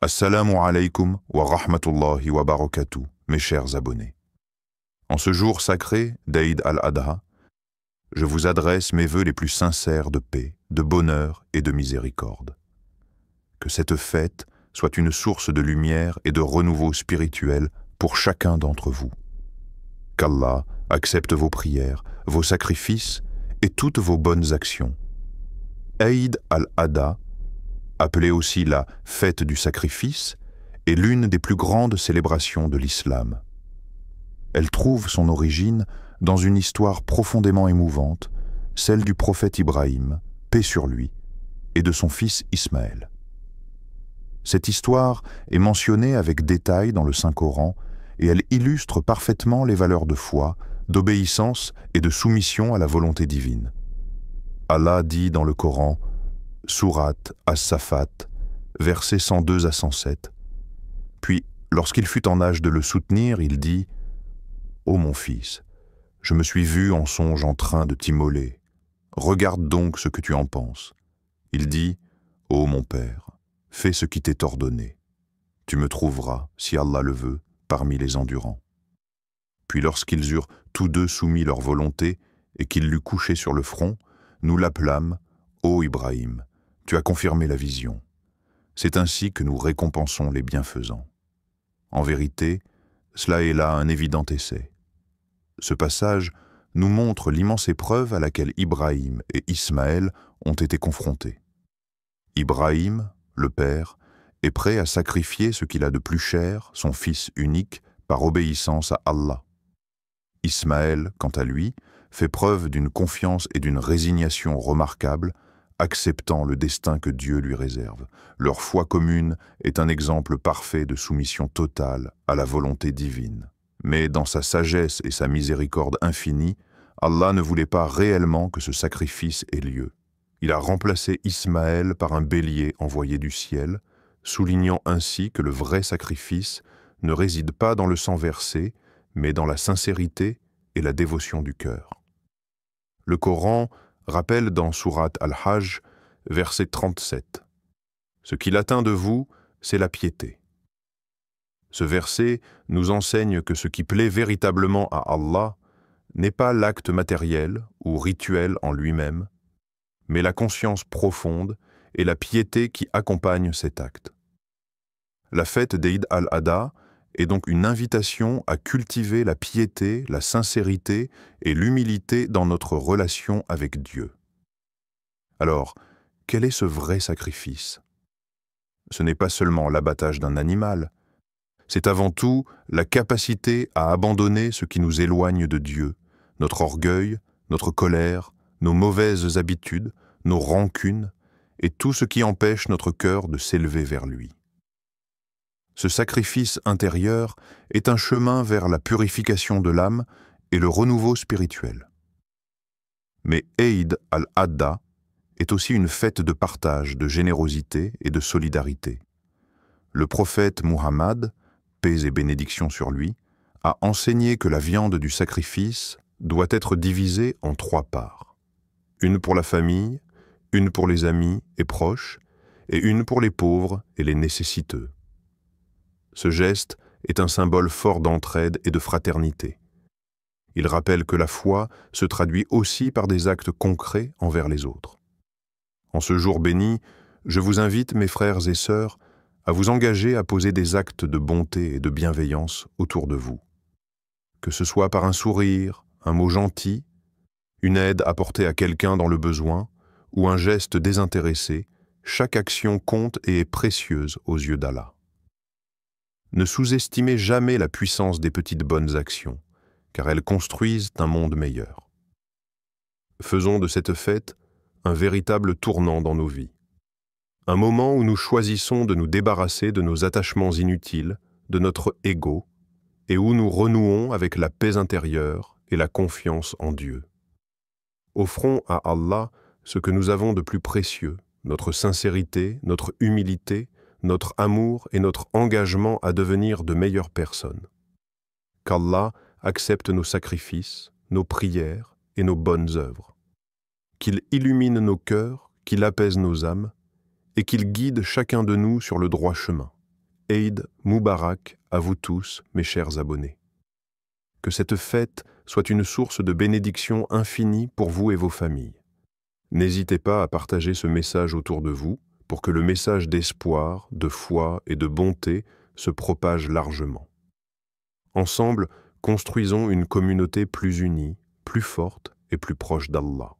Assalamu alaikum wa rahmatullahi wa barakatuh, mes chers abonnés. En ce jour sacré d'Aïd al-Adha, je vous adresse mes vœux les plus sincères de paix, de bonheur et de miséricorde. Que cette fête soit une source de lumière et de renouveau spirituel pour chacun d'entre vous. Qu'Allah accepte vos prières, vos sacrifices et toutes vos bonnes actions. Aïd al-Adha, appelée aussi la fête du sacrifice, est l'une des plus grandes célébrations de l'islam. Elle trouve son origine dans une histoire profondément émouvante, celle du prophète Ibrahim, paix sur lui, et de son fils Ismaël. Cette histoire est mentionnée avec détail dans le Saint-Coran et elle illustre parfaitement les valeurs de foi, d'obéissance et de soumission à la volonté divine. Allah dit dans le Coran, Sourate As-Safat, versets 102 à 107. Puis, lorsqu'il fut en âge de le soutenir, il dit « Ô mon fils, je me suis vu en songe en train de t'immoler. Regarde donc ce que tu en penses. » Il dit « Ô mon père, fais ce qui t'est ordonné. Tu me trouveras, si Allah le veut, parmi les endurants. » Puis lorsqu'ils eurent tous deux soumis leur volonté et qu'il l'eut couché sur le front, nous l'appelâmes « Ô Ibrahim, tu as confirmé la vision. C'est ainsi que nous récompensons les bienfaisants. » En vérité, cela est là un évident essai. Ce passage nous montre l'immense épreuve à laquelle Ibrahim et Ismaël ont été confrontés. Ibrahim, le père, est prêt à sacrifier ce qu'il a de plus cher, son fils unique, par obéissance à Allah. Ismaël, quant à lui, fait preuve d'une confiance et d'une résignation remarquables, acceptant le destin que Dieu lui réserve. Leur foi commune est un exemple parfait de soumission totale à la volonté divine. Mais dans sa sagesse et sa miséricorde infinie, Allah ne voulait pas réellement que ce sacrifice ait lieu. Il a remplacé Ismaël par un bélier envoyé du ciel, soulignant ainsi que le vrai sacrifice ne réside pas dans le sang versé, mais dans la sincérité et la dévotion du cœur. Le Coran rappelle dans Sourate Al-Hajj, verset 37. « Ce qu'il atteint de vous, c'est la piété. » Ce verset nous enseigne que ce qui plaît véritablement à Allah n'est pas l'acte matériel ou rituel en lui-même, mais la conscience profonde et la piété qui accompagnent cet acte. La fête d'Aïd al-Adha est donc une invitation à cultiver la piété, la sincérité et l'humilité dans notre relation avec Dieu. Alors, quel est ce vrai sacrifice? Ce n'est pas seulement l'abattage d'un animal, c'est avant tout la capacité à abandonner ce qui nous éloigne de Dieu, notre orgueil, notre colère, nos mauvaises habitudes, nos rancunes et tout ce qui empêche notre cœur de s'élever vers lui. Ce sacrifice intérieur est un chemin vers la purification de l'âme et le renouveau spirituel. Mais Aïd al-Adha est aussi une fête de partage, de générosité et de solidarité. Le prophète Muhammad, paix et bénédiction sur lui, a enseigné que la viande du sacrifice doit être divisée en 3 parts. Une pour la famille, une pour les amis et proches, et une pour les pauvres et les nécessiteux. Ce geste est un symbole fort d'entraide et de fraternité. Il rappelle que la foi se traduit aussi par des actes concrets envers les autres. En ce jour béni, je vous invite, mes frères et sœurs, à vous engager à poser des actes de bonté et de bienveillance autour de vous. Que ce soit par un sourire, un mot gentil, une aide apportée à quelqu'un dans le besoin, ou un geste désintéressé, chaque action compte et est précieuse aux yeux d'Allah. Ne sous-estimez jamais la puissance des petites bonnes actions, car elles construisent un monde meilleur. Faisons de cette fête un véritable tournant dans nos vies. Un moment où nous choisissons de nous débarrasser de nos attachements inutiles, de notre ego, et où nous renouons avec la paix intérieure et la confiance en Dieu. Offrons à Allah ce que nous avons de plus précieux, notre sincérité, notre humilité, notre amour et notre engagement à devenir de meilleures personnes. Qu'Allah accepte nos sacrifices, nos prières et nos bonnes œuvres. Qu'il illumine nos cœurs, qu'il apaise nos âmes et qu'il guide chacun de nous sur le droit chemin. Eid Moubarak à vous tous, mes chers abonnés. Que cette fête soit une source de bénédiction infinie pour vous et vos familles. N'hésitez pas à partager ce message autour de vous pour que le message d'espoir, de foi et de bonté se propage largement. Ensemble, construisons une communauté plus unie, plus forte et plus proche d'Allah.